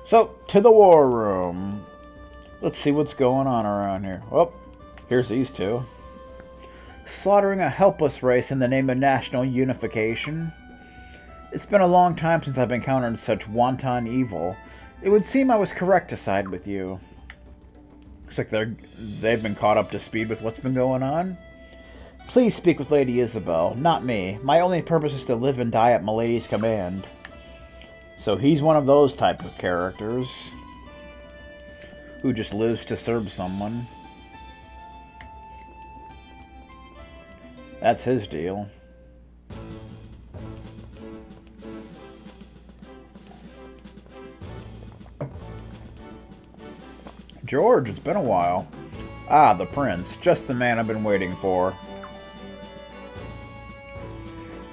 So, to the war room. Let's see what's going on around here. Oh, here's these two. Slaughtering a helpless race in the name of national unification. It's been a long time since I've encountered such wanton evil. It would seem I was correct to side with you. Looks like they've been caught up to speed with what's been going on. Please speak with Lady Isabel, not me. My only purpose is to live and die at Milady's command. So he's one of those type of characters who just lives to serve someone. That's his deal. George, it's been a while. Ah, the prince. Just the man I've been waiting for.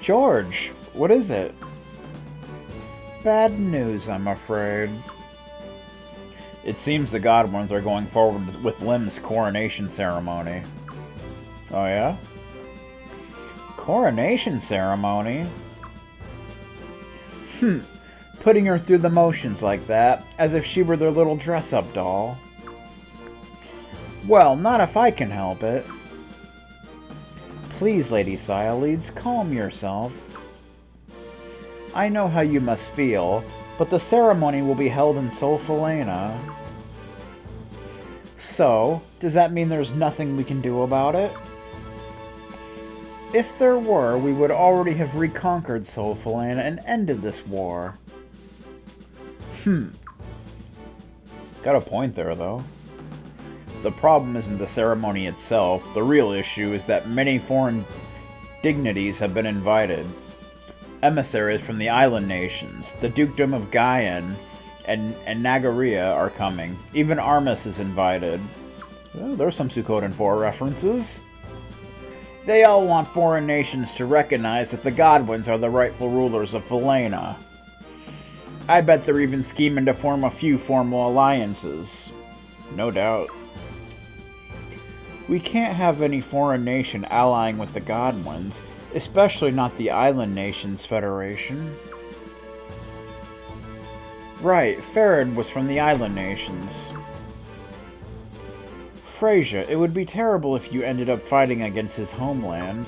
George, what is it? Bad news, I'm afraid. It seems the Godwins are going forward with Lim's coronation ceremony. Oh yeah? Coronation ceremony? Putting her through the motions like that, as if she were their little dress-up doll. Well, not if I can help it. Please, Lady Sialeeds, calm yourself. I know how you must feel, but the ceremony will be held in Solfalena. So, does that mean there's nothing we can do about it? If there were, we would already have reconquered Solfalena and ended this war. Got a point there, though. The problem isn't the ceremony itself. The real issue is that many foreign dignities have been invited. Emissaries from the island nations, the Dukedom of Gaian, and Nagaria are coming. Even Armus is invited. Oh, there's some Suikoden 4 references. They all want foreign nations to recognize that the Godwins are the rightful rulers of Falena. I bet they're even scheming to form a few formal alliances. No doubt. We can't have any foreign nation allying with the Godwins, especially not the Island Nations Federation. Right, Farad was from the Island Nations. Freyja, it would be terrible if you ended up fighting against his homeland.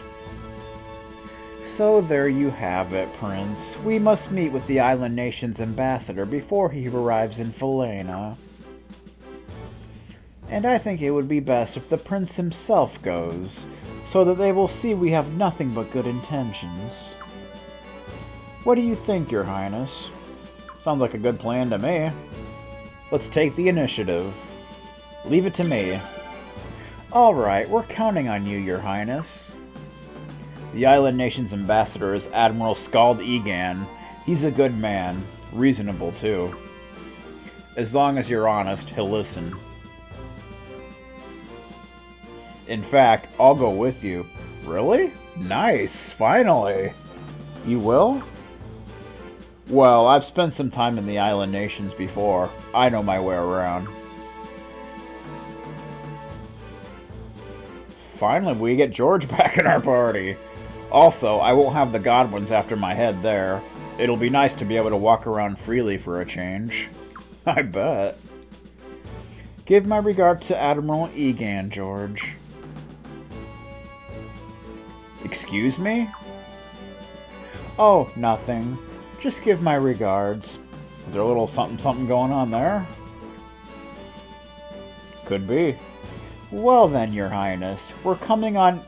So there you have it, Prince. We must meet with the Island Nation's ambassador before he arrives in Falena. And I think it would be best if the Prince himself goes, so that they will see we have nothing but good intentions. What do you think, Your Highness? Sounds like a good plan to me. Let's take the initiative. Leave it to me. Alright, we're counting on you, Your Highness. The Island Nation's ambassador is Admiral Skald Egan. He's a good man. Reasonable, too. As long as you're honest, he'll listen. In fact, I'll go with you. Really? Nice, finally. You will? Well, I've spent some time in the Island Nations before. I know my way around. Finally, we get George back in our party. Also, I won't have the Godwins after my head there. It'll be nice to be able to walk around freely for a change. I bet. Give my regards to Admiral Egan, George. Excuse me? Oh, nothing. Just give my regards. Is there a little something going on there? Could be. Well then, Your Highness, we're counting on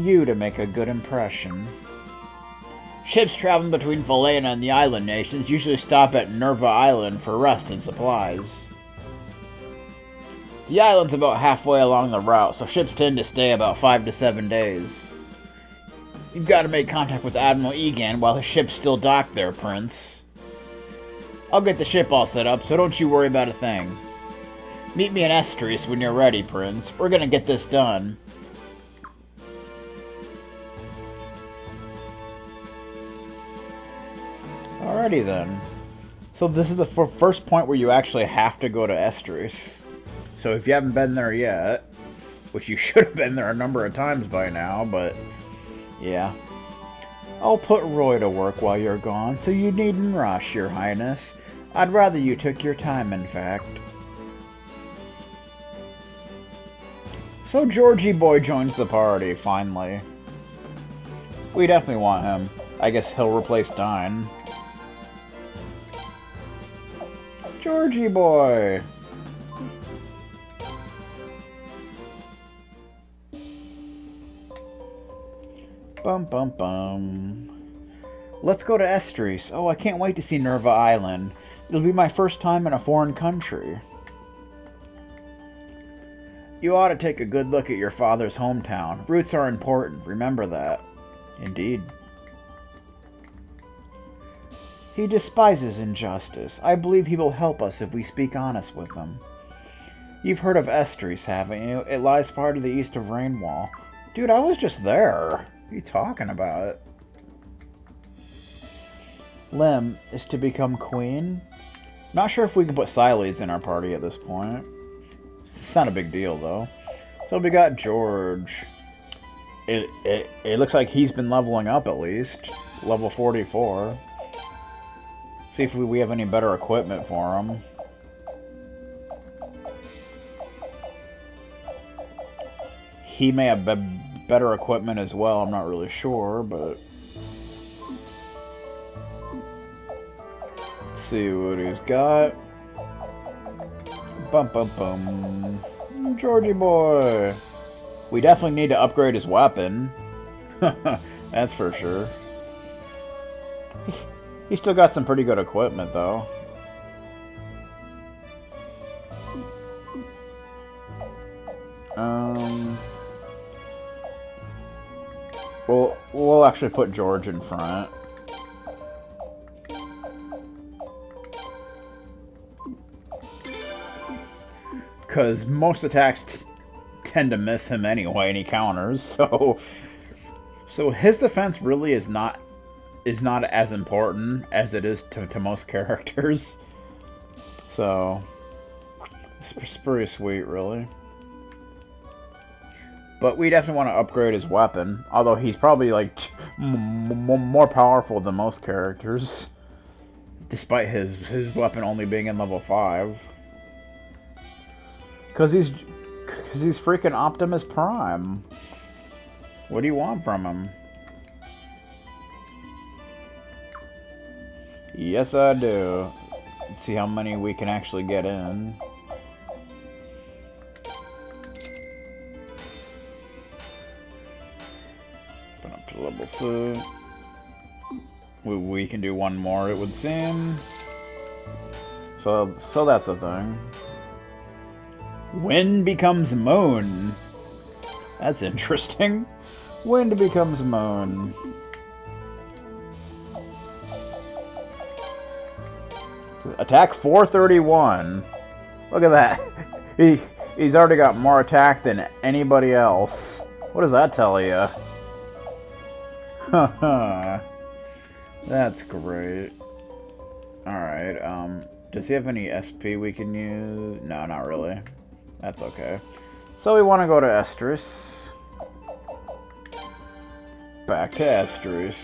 you to make a good impression. Ships traveling between Falena and the Island Nations usually stop at Nerva Island for rest and supplies. The island's about halfway along the route, so ships tend to stay about 5 to 7 days. You've got to make contact with Admiral Egan while his ship's still docked there, Prince. I'll get the ship all set up, so don't you worry about a thing. Meet me in Estrise when you're ready, Prince. We're gonna get this done. Alrighty then. So this is the first point where you actually have to go to Estrise. So if you haven't been there yet, which you should have been there a number of times by now, but yeah. I'll put Roy to work while you're gone, so you needn't rush, Your Highness. I'd rather you took your time, in fact. So Georgie boy joins the party, finally. We definitely want him. I guess he'll replace Dine. Georgie boy! Bum bum bum. Let's go to Estrise. Oh, I can't wait to see Nerva Island. It'll be my first time in a foreign country. You ought to take a good look at your father's hometown. Roots are important, remember that. Indeed. He despises injustice. I believe he will help us if we speak honest with him. You've heard of Estrise, haven't you? It lies far to the east of Rainwall. Dude, I was just there. What are you talking about? Lim is to become queen. Not sure if we can put Sileads in our party at this point. It's not a big deal, though. So we got George. It looks like he's been leveling up, at least. Level 44. See if we have any better equipment for him. He may have better equipment as well, I'm not really sure, but... Let's see what he's got. Bum bum bum. Georgie boy! We definitely need to upgrade his weapon. That's for sure. He's still got some pretty good equipment, though. We'll actually put George in front. Because most attacks tend to miss him anyway, and he counters, so his defense really is not as important as it is to most characters. So it's pretty sweet, really. But we definitely want to upgrade his weapon, although he's probably like more powerful than most characters, despite his weapon only being in level 5. Because he's freaking Optimus Prime. What do you want from him? Yes, I do. Let's see how many we can actually get in. Put up to level 6. We can do one more, it would seem. So that's a thing. Wind becomes moon. That's interesting. Wind becomes moon. Attack 431. Look at that. He's already got more attack than anybody else. What does that tell you? Haha. That's great. Alright, does he have any SP we can use? No, not really. That's okay. So we want to go to Estrise. Back to Estrise.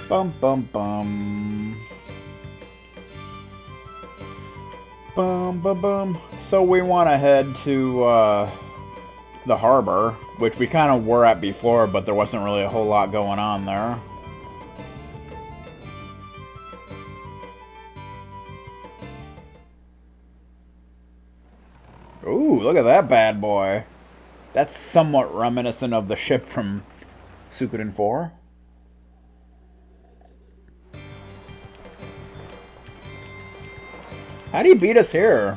Bum bum bum. Bum bum bum. So we want to head to the harbor, which we kind of were at before, but there wasn't really a whole lot going on there. Ooh, look at that bad boy. That's somewhat reminiscent of the ship from Suikoden 4. How'd he beat us here?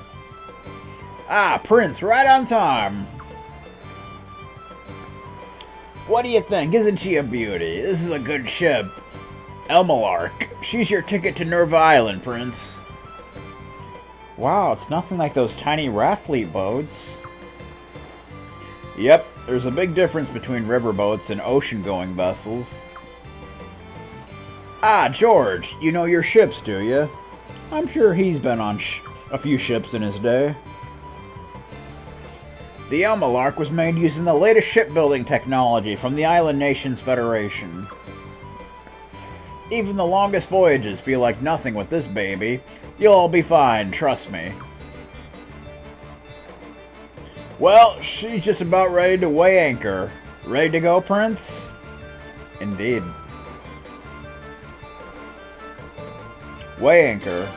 Ah, Prince, right on time. What do you think? Isn't she a beauty? This is a good ship. Elmalark. She's your ticket to Nerva Island, Prince. Wow, it's nothing like those tiny raft fleet boats. Yep, there's a big difference between river boats and ocean-going vessels. Ah, George, you know your ships, do you? I'm sure he's been on a few ships in his day. The Elmalark was made using the latest shipbuilding technology from the Island Nations Federation. Even the longest voyages feel like nothing with this baby. You'll all be fine, trust me. Well, she's just about ready to weigh anchor. Ready to go, Prince? Indeed. Weigh anchor.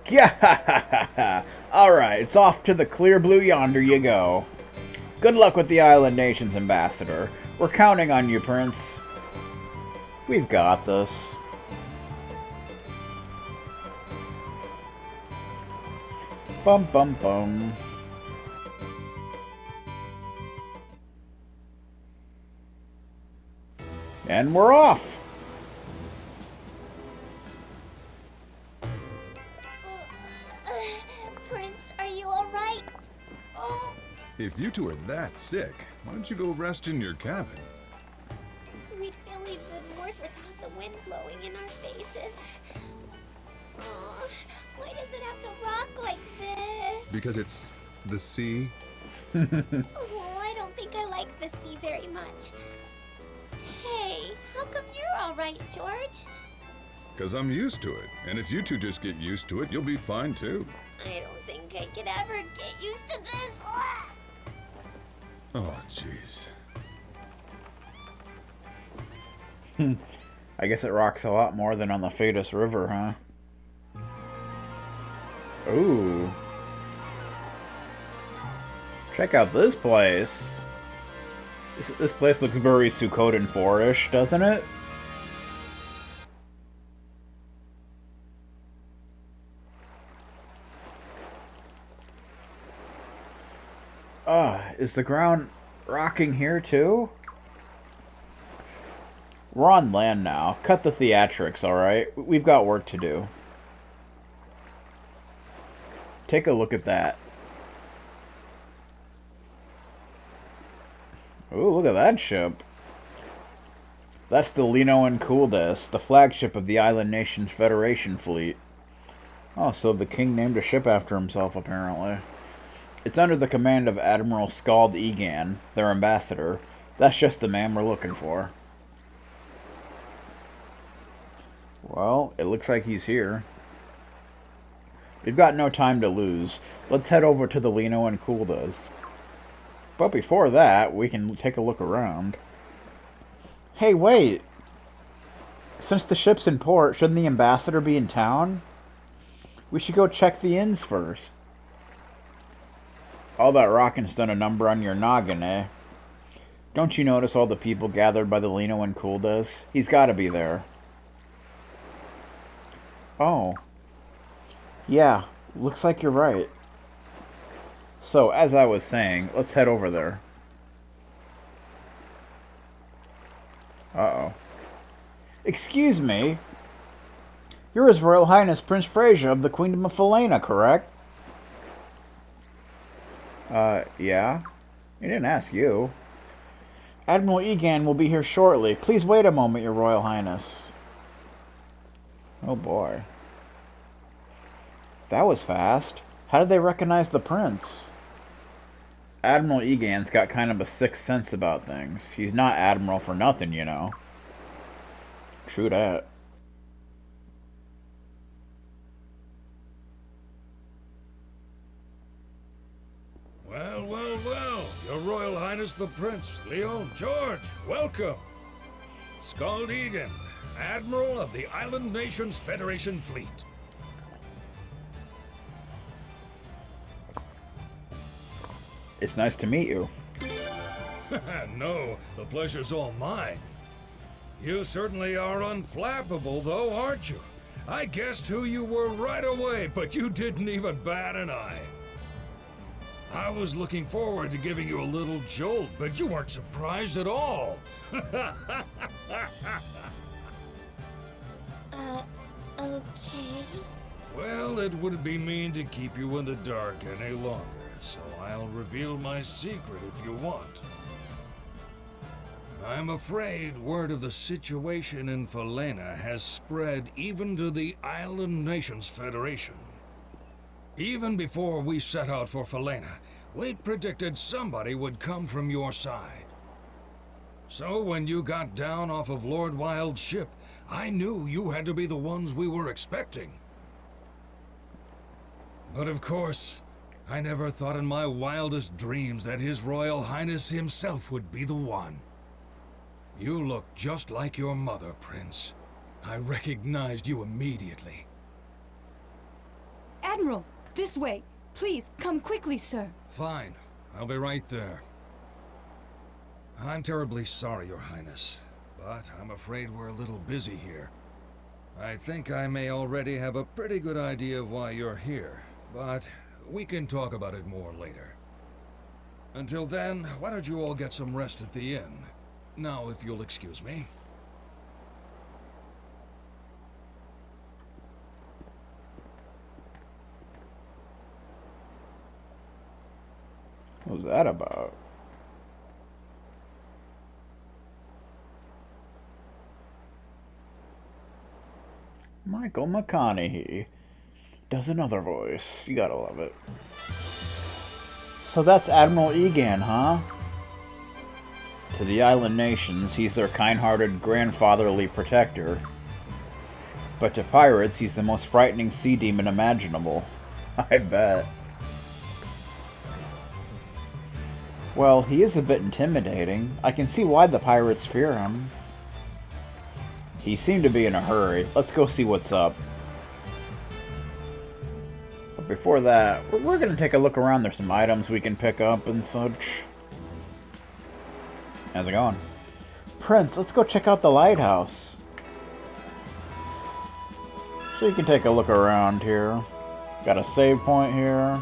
Yeah! Alright, it's off to the clear blue yonder you go. Good luck with the Island Nations Ambassador. We're counting on you, Prince. We've got this. Bum bum bum. And we're off! Prince, are you alright? Oh. If you two are that sick, why don't you go rest in your cabin? We'd feel even worse without the wind blowing in our faces. Oh, why does it have to rock like this? Because it's the sea? Oh, I don't think I like the sea very much. Hey, how come you're alright, George? Because I'm used to it. And if you two just get used to it, you'll be fine too. I don't think I could ever get used to this. Oh, jeez. I guess it rocks a lot more than on the Phaedos River, huh? Ooh. Check out this place. This place looks very Suikoden 4-ish, doesn't it? Is the ground rocking here too? We're on land now. Cut the theatrics, alright? We've got work to do. Take a look at that. Ooh, look at that ship. That's the Lino and Kuldes, the flagship of the Island Nations Federation fleet. Oh, so the king named a ship after himself, apparently. It's under the command of Admiral Skald Egan, their ambassador. That's just the man we're looking for. Well, it looks like he's here. We've got no time to lose. Let's head over to the Lino and Kuldes. But before that, we can take a look around. Hey, wait! Since the ship's in port, shouldn't the ambassador be in town? We should go check the inns first. All that rocking's done a number on your noggin, eh? Don't you notice all the people gathered by the Lino and Kuldes? He's gotta be there. Oh. Yeah, looks like you're right. So, as I was saying, let's head over there. Uh-oh. Excuse me. You're His Royal Highness Prince Frasier of the Queendom of Falena, correct? Yeah? I didn't ask you. Admiral Egan will be here shortly. Please wait a moment, Your Royal Highness. Oh boy. That was fast. How did they recognize the prince? Admiral Egan's got kind of a sixth sense about things. He's not Admiral for nothing, you know. True that. Well, well, well. Your Royal Highness the Prince, Leo, George, welcome. Skald Egan, Admiral of the Island Nations Federation Fleet. It's nice to meet you. No, the pleasure's all mine. You certainly are unflappable, though, aren't you? I guessed who you were right away, but you didn't even bat an eye. I was looking forward to giving you a little jolt, but you weren't surprised at all. Okay. Well, it would be mean to keep you in the dark any longer, so I'll reveal my secret if you want. I'm afraid word of the situation in Falena has spread even to the Island Nations Federation. Even before we set out for Falena, we'd predicted somebody would come from your side. So when you got down off of Lord Wild's ship, I knew you had to be the ones we were expecting. But of course, I never thought in my wildest dreams that His Royal Highness himself would be the one. You look just like your mother, Prince. I recognized you immediately. Admiral, this way. Please, come quickly, sir. Fine. I'll be right there. I'm terribly sorry, Your Highness, but I'm afraid we're a little busy here. I think I may already have a pretty good idea of why you're here, but we can talk about it more later. Until then, why don't you all get some rest at the inn? Now, if you'll excuse me. What was that about? Michael McConaughey does another voice. You gotta love it. So that's Admiral Egan, huh? To the island nations, he's their kind-hearted, grandfatherly protector. But to pirates, he's the most frightening sea demon imaginable. I bet. Well, he is a bit intimidating. I can see why the pirates fear him. He seemed to be in a hurry. Let's go see what's up. But before that, we're going to take a look around. There's some items we can pick up and such. How's it going? Prince, let's go check out the lighthouse. So you can take a look around here. Got a save point here.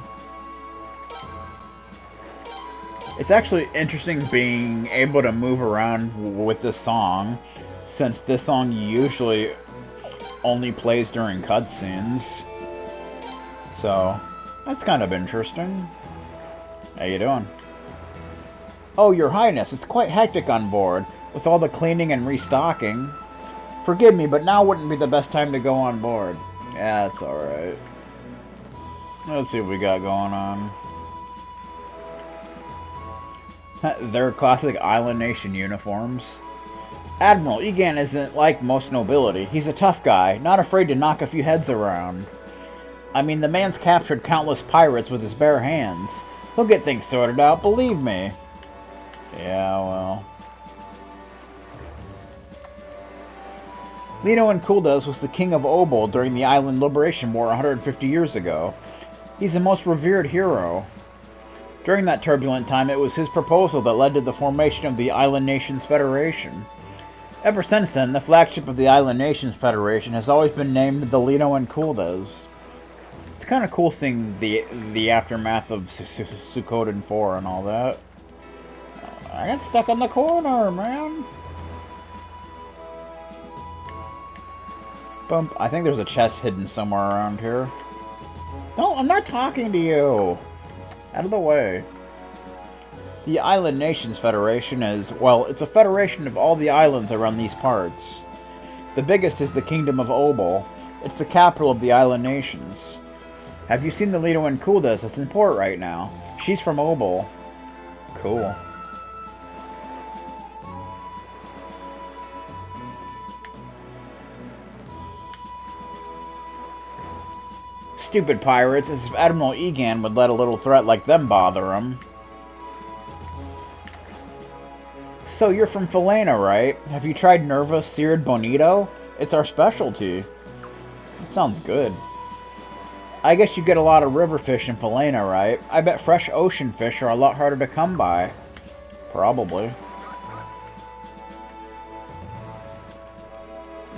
It's actually interesting being able to move around with this song, since this song usually only plays during cutscenes. So, that's kind of interesting. How you doing? Oh, Your Highness, it's quite hectic on board, with all the cleaning and restocking. Forgive me, but now wouldn't be the best time to go on board. Yeah, that's alright. Let's see what we got going on. Their classic Island Nation uniforms. Admiral Egan isn't like most nobility. He's a tough guy, not afraid to knock a few heads around. I mean, the man's captured countless pirates with his bare hands. He'll get things sorted out, believe me. Yeah, well. Lino Inculdes was the king of Obol during the Island Liberation War 150 years ago. He's a most revered hero. During that turbulent time, it was his proposal that led to the formation of the Island Nations Federation. Ever since then, the flagship of the Island Nations Federation has always been named the Lino Inculdes. It's kind of cool seeing the aftermath of Suikoden 4 and all that. I got stuck in the corner, man. Bump. I think there's a chest hidden somewhere around here. No, I'm not talking to you. Out of the way. The Island Nations Federation is, well, it's a federation of all the islands around these parts. The biggest is the Kingdom of Obol. It's the capital of the Island Nations. Have you seen the Lino Inculdes that's in port right now? She's from Obol. Cool. Stupid pirates, as if Admiral Egan would let a little threat like them bother him. So you're from Falena, right? Have you tried Nerva Seared Bonito? It's our specialty. That sounds good. I guess you get a lot of river fish in Falena, right? I bet fresh ocean fish are a lot harder to come by. Probably.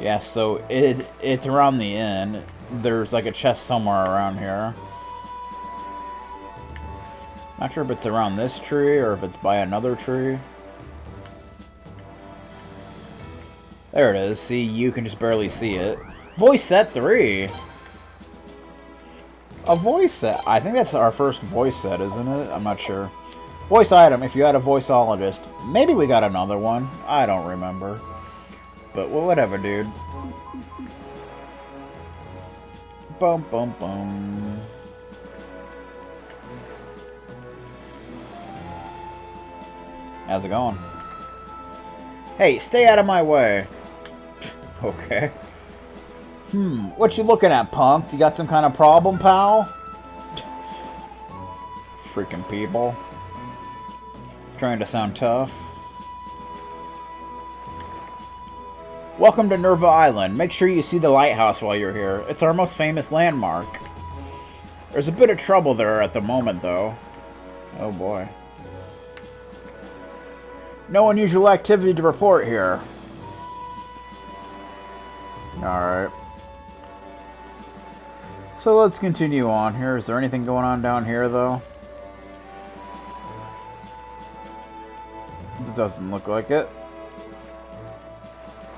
Yeah, so it's around the inn. There's like a chest somewhere around here. Not sure if it's around this tree or if it's by another tree. There it is. See, you can just barely see it. Voice set 3. A voice set. I think that's our first voice set, isn't it? I'm not sure. Voice item, if you had a voiceologist. Maybe we got another one. I don't remember. But well, whatever, dude. Bum, bum, bum. How's it going? Hey, stay out of my way. Okay. What you looking at, punk? You got some kind of problem, pal? Freaking people. Trying to sound tough. Welcome to Nerva Island. Make sure you see the lighthouse while you're here. It's our most famous landmark. There's a bit of trouble there at the moment, though. Oh boy. No unusual activity to report here. Alright. So let's continue on here. Is there anything going on down here, though? It doesn't look like it.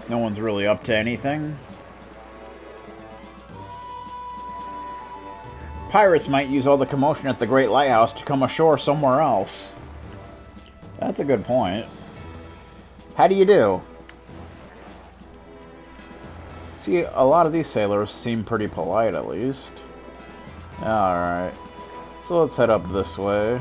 No one's really up to anything. Pirates might use all the commotion at the Great Lighthouse to come ashore somewhere else. That's a good point. How do you do? See, a lot of these sailors seem pretty polite, at least. Alright. So let's head up this way.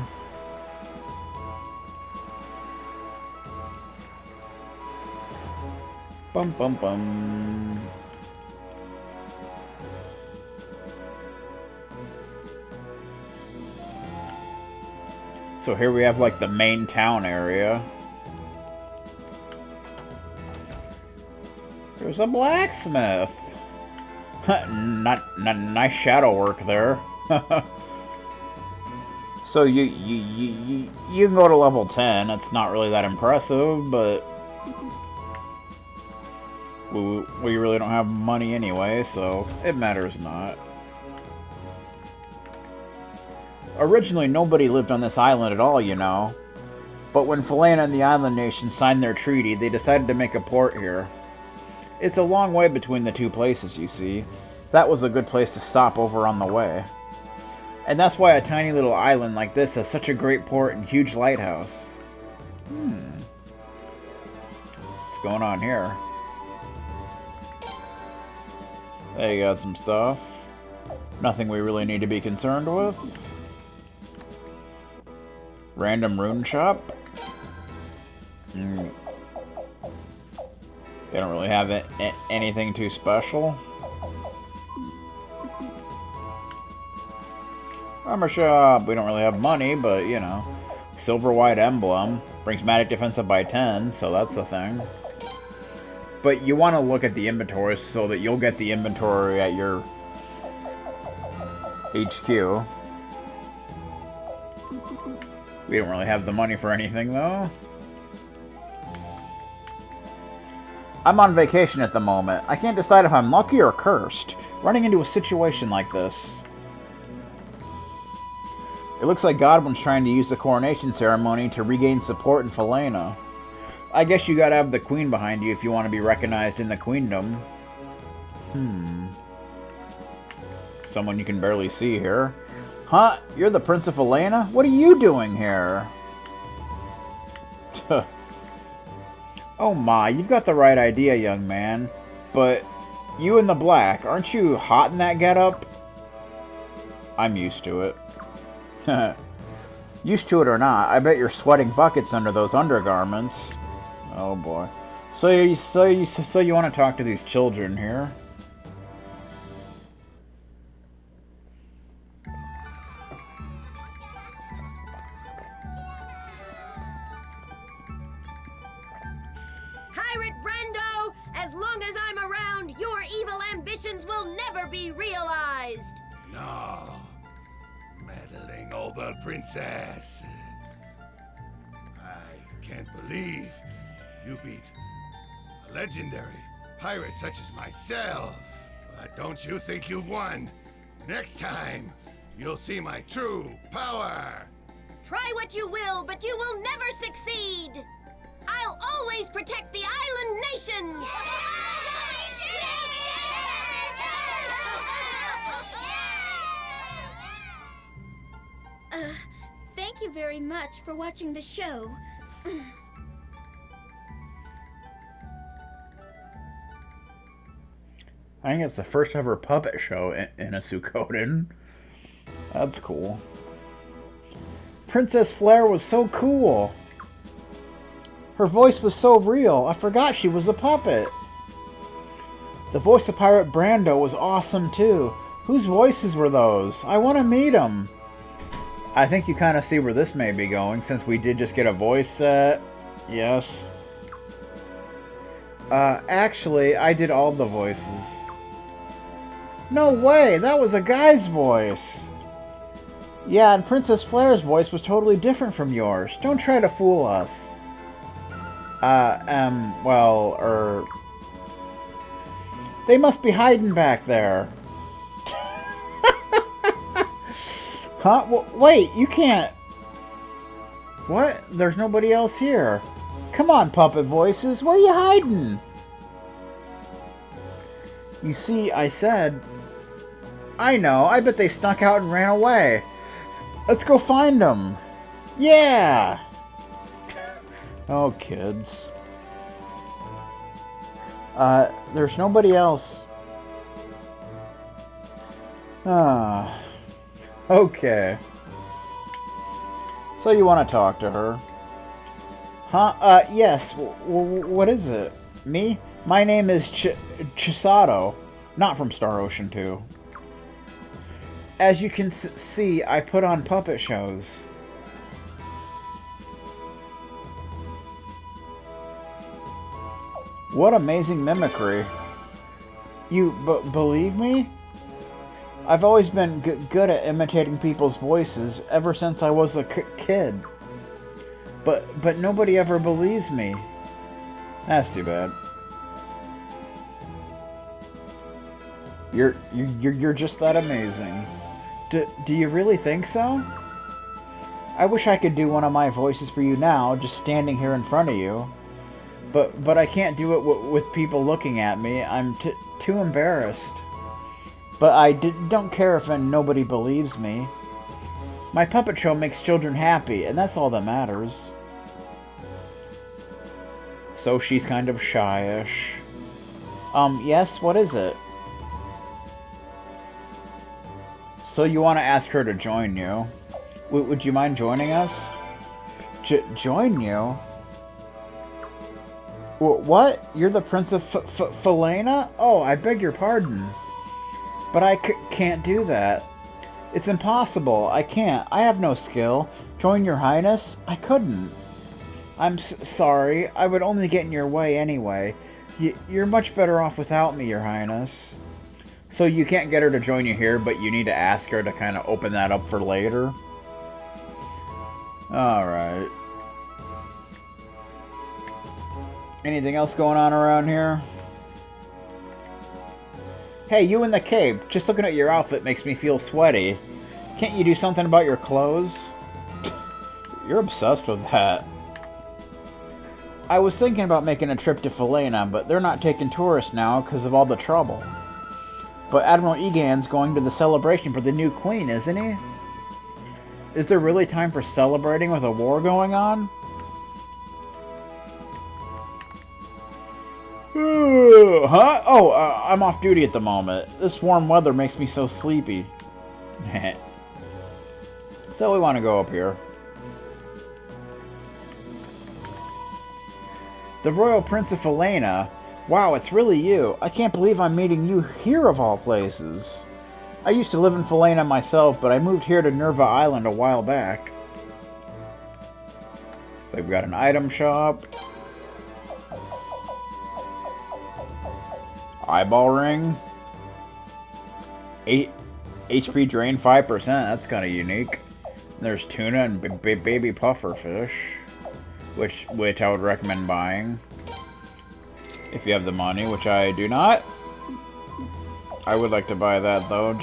Bum bum bum. So here we have like the main town area. There's a blacksmith. not nice shadow work there. So you can go to level 10. It's not really that impressive, but we really don't have money anyway, so it matters not. Originally, nobody lived on this island at all, you know. But when Falena and the island nation signed their treaty, they decided to make a port here. It's a long way between the two places, you see. That was a good place to stop over on the way. And that's why a tiny little island like this has such a great port and huge lighthouse. What's going on here? There you got some stuff. Nothing we really need to be concerned with. Random rune shop. They don't really have anything too special. Armor shop. We don't really have money, but you know. Silver white emblem. Brings magic defense up by 10, so that's a thing. But you want to look at the inventory so that you'll get the inventory at your HQ. We don't really have the money for anything, though. I'm on vacation at the moment. I can't decide if I'm lucky or cursed, running into a situation like this. It looks like Godwin's trying to use the coronation ceremony to regain support in Falena. I guess you gotta have the queen behind you if you want to be recognized in the queendom. Someone you can barely see here. Huh? You're the Prince of Falena? What are you doing here? Oh my, you've got the right idea, young man. But you in the black, aren't you hot in that getup? I'm used to it. Used to it or not, I bet you're sweating buckets under those undergarments. Oh boy. So you want to talk to these children here? Pirate Brendo, as long as I'm around, your evil ambitions will never be realized. No. Meddling over princess. I can't believe you beat a legendary pirate such as myself. But don't you think you've won? Next time, you'll see my true power. Try what you will, but you will never succeed. I'll always protect the island nations. Thank you very much for watching the show. I think it's the first ever puppet show in a Suikoden. That's cool. Princess Flare was so cool. Her voice was so real, I forgot she was a puppet. The voice of Pirate Brando was awesome too. Whose voices were those? I want to meet them. I think you kind of see where this may be going, since we did just get a voice set. Yes. Actually, I did all the voices. No way! That was a guy's voice! Yeah, and Princess Flair's voice was totally different from yours. Don't try to fool us. They must be hiding back there. Huh? Well, wait, you can't... What? There's nobody else here. Come on, puppet voices, where are you hiding? You see, I said... I know, I bet they snuck out and ran away. Let's go find them. Yeah! Oh, kids. There's nobody else. Okay. So you want to talk to her? Huh? Yes. What is it? Me? My name is Chisato. Not from Star Ocean 2. As you can see, I put on puppet shows. What amazing mimicry. You believe me? I've always been good at imitating people's voices ever since I was a kid. But nobody ever believes me. That's too bad. You're just that amazing. Do you really think so? I wish I could do one of my voices for you now, just standing here in front of you. But I can't do it with people looking at me. I'm too embarrassed. But I don't care if nobody believes me. My puppet show makes children happy, and that's all that matters. So she's kind of shyish. Yes, what is it? So you want to ask her to join you? Would you mind joining us? Join you? What? You're the Prince of Felena? Oh, I beg your pardon. But I can't do that. It's impossible. I can't. I have no skill. Join your highness? I couldn't. I'm sorry. I would only get in your way anyway. You're much better off without me, your highness. So you can't get her to join you here, but you need to ask her to kind of open that up for later? Alright. Anything else going on around here? Hey, you in the cape. Just looking at your outfit makes me feel sweaty. Can't you do something about your clothes? You're obsessed with that. I was thinking about making a trip to Felena, but they're not taking tourists now because of all the trouble. But Admiral Egan's going to the celebration for the new queen, isn't he? Is there really time for celebrating with a war going on? Huh? Oh, I'm off duty at the moment. This warm weather makes me so sleepy. So we want to go up here. The Royal Prince of Felena. Wow, it's really you. I can't believe I'm meeting you here of all places. I used to live in Felena myself, but I moved here to Nerva Island a while back. So we've got an item shop. Eyeball ring. HP drain 5%. That's kind of unique. There's tuna and baby puffer fish, which I would recommend buying if you have the money, which I do not. I would like to buy that though,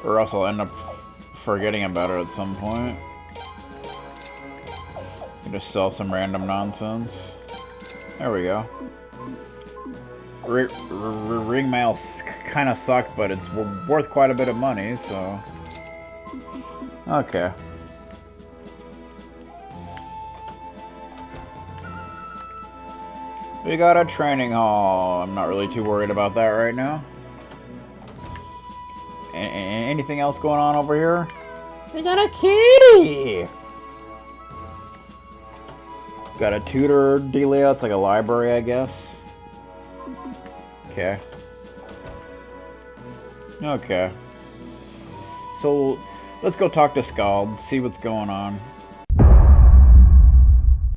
or else I'll end up forgetting about it at some point. You just sell some random nonsense. There we go. Ring mail kind of sucked, but it's worth quite a bit of money, so... Okay. We got a training hall. I'm not really too worried about that right now. Anything else going on over here? We got a kitty! Got a tutor dealio. It's like a library, I guess. Okay. Okay. So, let's go talk to Scald, see what's going on.